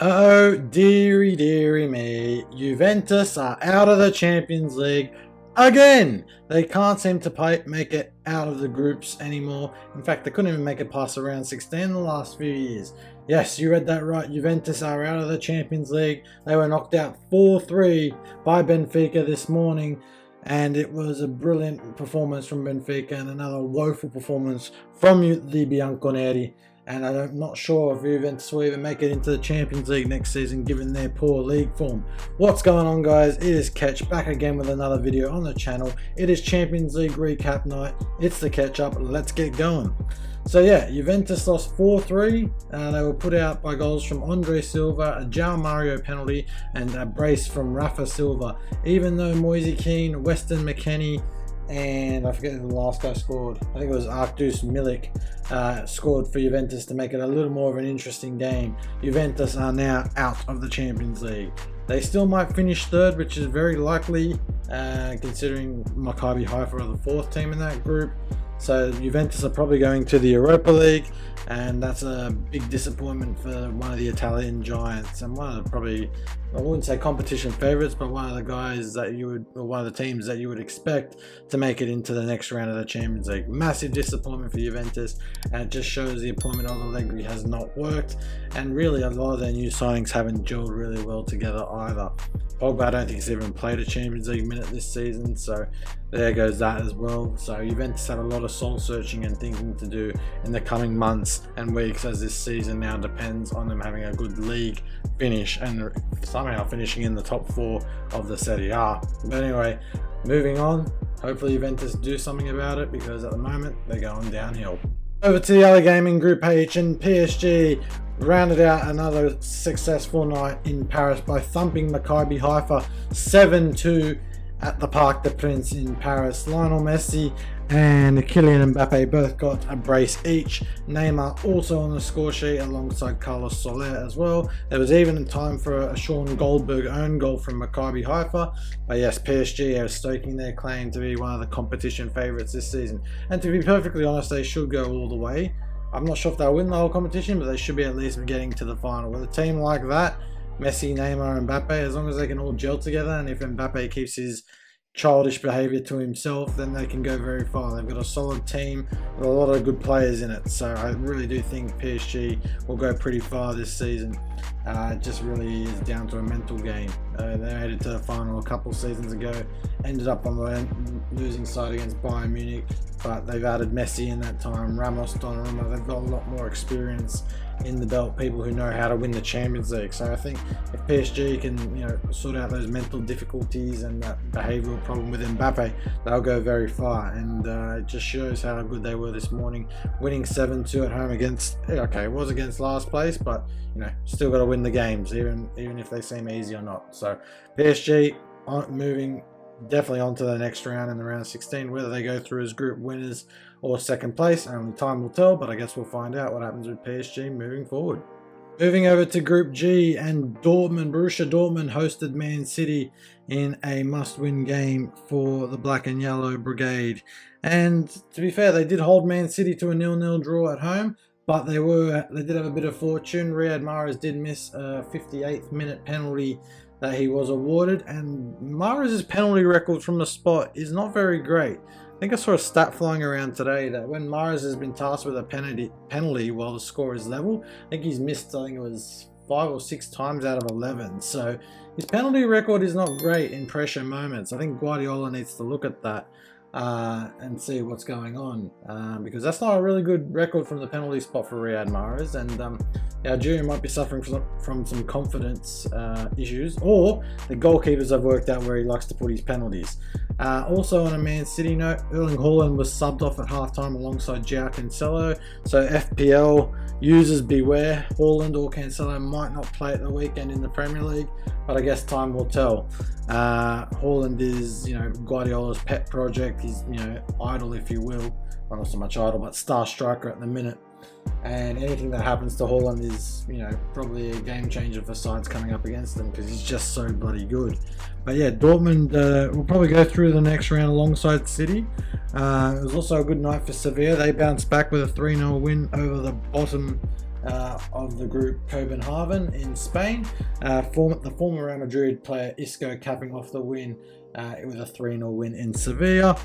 Oh, dearie, dearie me. Juventus are out of the Champions League again. They can't seem to make it out of the groups anymore. In fact, they couldn't even make it past the round 16 in the last few years. Yes, you read that right. Juventus are out of the Champions League. They were knocked out 4-3 by Benfica this morning. And it was a brilliant performance from Benfica and another woeful performance from the Bianconeri. And I'm not sure if Juventus will even make it into the Champions League next season given their poor league form. What's going on, guys? It is Ketch back again with another video on the channel. It is Champions League recap night. It's the catch up. Let's get going. So yeah, Juventus lost 4-3. They were put out by goals from Andre Silva, a João Mario penalty, and a brace from Rafa Silva. Even though Moise Kean, Weston McKennie, and I forget who the last guy scored. I think it was Artur Milik scored for Juventus to make it a little more of an interesting game. Juventus are now out of the Champions League. They still might finish third, which is very likely considering Maccabi Haifa are the fourth team in that group. So Juventus are probably going to the Europa League, and that's a big disappointment for one of the Italian giants and one of the probably, I wouldn't say competition favourites, but one of the guys that you would, or one of the teams that you would expect to make it into the next round of the Champions League. Massive disappointment for Juventus, and it just shows the appointment of Allegri has not worked, and really a lot of their new signings haven't gelled really well together either. Pogba, I don't think he's even played a Champions League minute this season, so there goes that as well. So Juventus have a lot of soul searching and thinking to do in the coming months and weeks, as this season now depends on them having a good league finish and somehow finishing in the top 4 of the Serie A. But anyway, moving on. Hopefully Juventus do something about it, because at the moment they're going downhill. Over to the other game in Group H, and PSG rounded out another successful night in Paris by thumping Maccabi Haifa 7-2 at the Parc des Princes in Paris. Lionel Messi and Kylian Mbappe both got a brace each. Neymar also on the score sheet alongside Carlos Soler as well. There was even time for a Sean Goldberg own goal from Maccabi Haifa. But yes, PSG are stoking their claim to be one of the competition favourites this season. And to be perfectly honest, they should go all the way. I'm not sure if they'll win the whole competition, but they should be at least getting to the final. With a team like that, Messi, Neymar and Mbappe, as long as they can all gel together, and if Mbappe keeps his childish behaviour to himself, then they can go very far. They've got a solid team with a lot of good players in it, so I really do think PSG will go pretty far this season. It just really is down to a mental game. They made it to the final a couple seasons ago, ended up on the losing side against Bayern Munich, but they've added Messi in that time, Ramos, Donnarumma. They've got a lot more experience in the belt, people who know how to win the Champions League. So I think if PSG can, sort out those mental difficulties and that behavioural problem with Mbappe, they'll go very far. And it just shows how good they were this morning, winning 7-2 at home against, okay, it was against last place, but still got to win the games, even if they seem easy or not. So PSG moving definitely on to the next round in the round 16. Whether they go through as group winners or second place, only time will tell, but I guess we'll find out what happens with PSG moving forward. Moving over to Group G, and Borussia Dortmund hosted Man City in a must-win game for the Black and Yellow Brigade. And to be fair, they did hold Man City to a 0-0 draw at home, but they did have a bit of fortune. Riyad Mahrez did miss a 58th minute penalty that he was awarded, and Mahrez's penalty record from the spot is not very great. I think I saw a stat flying around today that when Mahrez has been tasked with a penalty while the score is level, I think he's missed, I think it was 5 or 6 times out of 11. So his penalty record is not great in pressure moments. I think Guardiola needs to look at that and see what's going on, because that's not a really good record from the penalty spot for Riyad Mahrez, and Algeria might be suffering from some confidence issues, or the goalkeepers have worked out where he likes to put his penalties. Also on a Man City note, Erling Haaland was subbed off at halftime alongside João Cancelo, so FPL users beware. Haaland or Cancelo might not play at the weekend in the Premier League, but I guess time will tell. Haaland is, Guardiola's pet project. He's, idol, if you will. Well, not so much idol, but star striker at the minute. And anything that happens to Haaland is, probably a game changer for sides coming up against them, because he's just so bloody good. But yeah, Dortmund will probably go through the next round alongside City. It was also a good night for Sevilla. They bounced back with a 3-0 win over the bottom of the group, Copenhagen in Spain. The former Real Madrid player Isco capping off the win with a 3-0 win in Sevilla.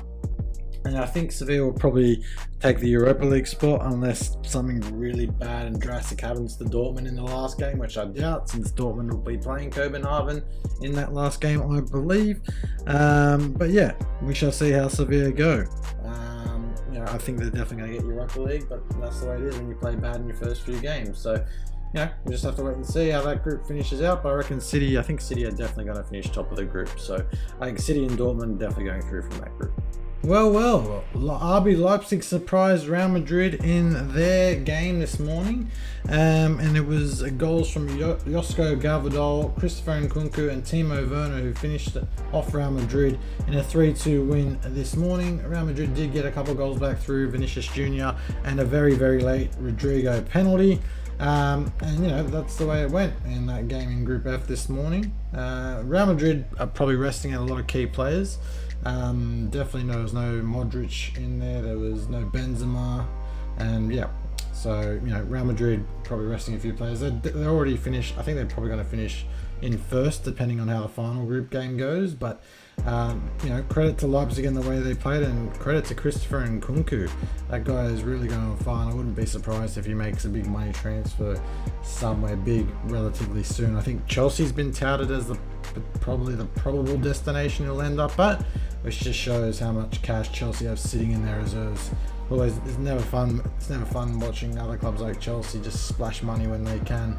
And I think Sevilla will probably take the Europa League spot unless something really bad and drastic happens to Dortmund in the last game, which I doubt, since Dortmund will be playing Copenhagen in that last game, I believe. But yeah, we shall see how Sevilla go. I think they're definitely going to get Europa League, but that's the way it is when you play bad in your first few games. So, we just have to wait and see how that group finishes out. But I reckon City are definitely going to finish top of the group. So I think City and Dortmund are definitely going through from that group. Well, RB Leipzig surprised Real Madrid in their game this morning, and it was goals from Josko Gvardiol, Christopher Nkunku and Timo Werner who finished off Real Madrid in a 3-2 win this morning. Real Madrid did get a couple of goals back through Vinicius Jr. and a very, very late Rodrigo penalty. And that's the way it went in that game in Group F this morning. Real Madrid are probably resting a lot of key players. Definitely there was no Modric in there, there was no Benzema, and so Real Madrid probably resting a few players. They're already finished. I think they're probably going to finish in first depending on how the final group game goes, but credit to Leipzig in the way they played, and credit to Christopher Nkunku. That guy is really going on fire, and I wouldn't be surprised if he makes a big money transfer somewhere big relatively soon. I think Chelsea's been touted as probably the probable destination he'll end up at, which just shows how much cash Chelsea have sitting in their reserves. It's never fun watching other clubs like Chelsea just splash money when they can.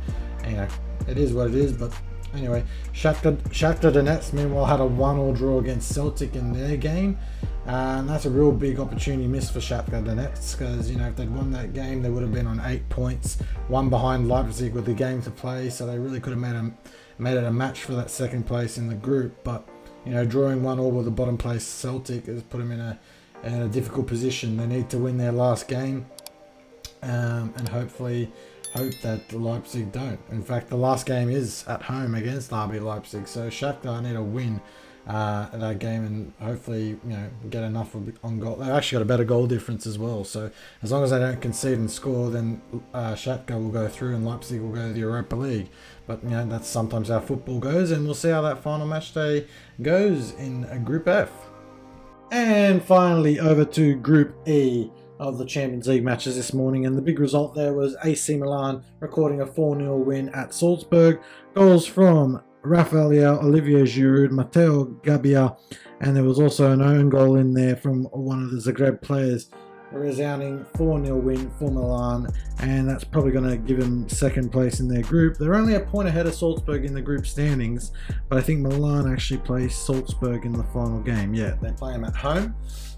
It is what it is, but anyway, Shakhtar Donetsk meanwhile had a 1-1 draw against Celtic in their game, and that's a real big opportunity missed for Shakhtar Donetsk, because if they'd won that game they would have been on 8 points, one behind Leipzig with the game to play, so they really could have made it a match for that second place in the group. But drawing 1-1 with the bottom place Celtic has put them in a difficult position. They need to win their last game, and hopefully hope that Leipzig don't. In fact, the last game is at home against RB Leipzig, so Shakhtar need a win that game, and hopefully get enough on goal. They've actually got a better goal difference as well, so as long as they don't concede and score, then Shakhtar will go through and Leipzig will go to the Europa League. But that's sometimes how football goes, and we'll see how that final match day goes in Group F. And finally over to Group E of the Champions League matches this morning, and the big result there was AC Milan recording a 4-0 win at Salzburg. Goals from Rafael Leao, Olivier Giroud, Matteo Gabbia, and there was also an own goal in there from one of the Zagreb players. A resounding 4-0 win for Milan, and that's probably going to give them second place in their group. They're only a point ahead of Salzburg in the group standings, but I think Milan actually plays Salzburg in the final game. Yeah, they play them at home,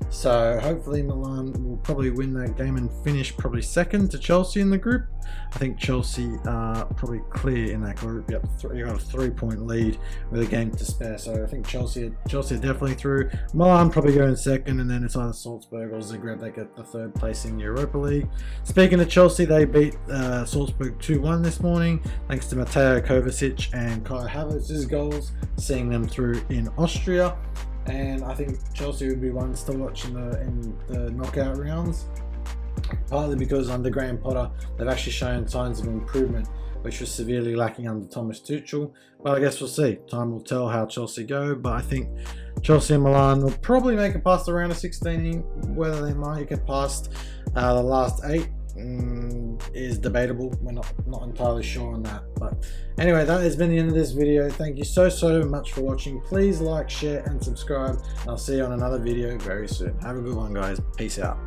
so hopefully Milan will probably win that game and finish probably second to Chelsea in the group. I think Chelsea are probably clear in that group. Yep, you got a 3-point lead with a game to spare, so I think Chelsea are definitely through. Milan probably going second, and then it's either Salzburg or Zagreb that get the third place in Europa League. Speaking of Chelsea, they beat Salzburg 2-1 this morning thanks to Mateo Kovacic and Kai Havertz's goals, seeing them through in Austria. And I think Chelsea would be ones to watch in the knockout rounds, partly because under Graham Potter they've actually shown signs of improvement, which was severely lacking under Thomas Tuchel. But I guess we'll see. Time will tell how Chelsea go, but I think Chelsea and Milan will probably make it past the round of 16. Whether they might get past the last 8 is debatable. We're not entirely sure on that. But anyway, that has been the end of this video. Thank you so much for watching. Please like, share and subscribe, and I'll see you on another video very soon. Have a good one, guys. Peace out.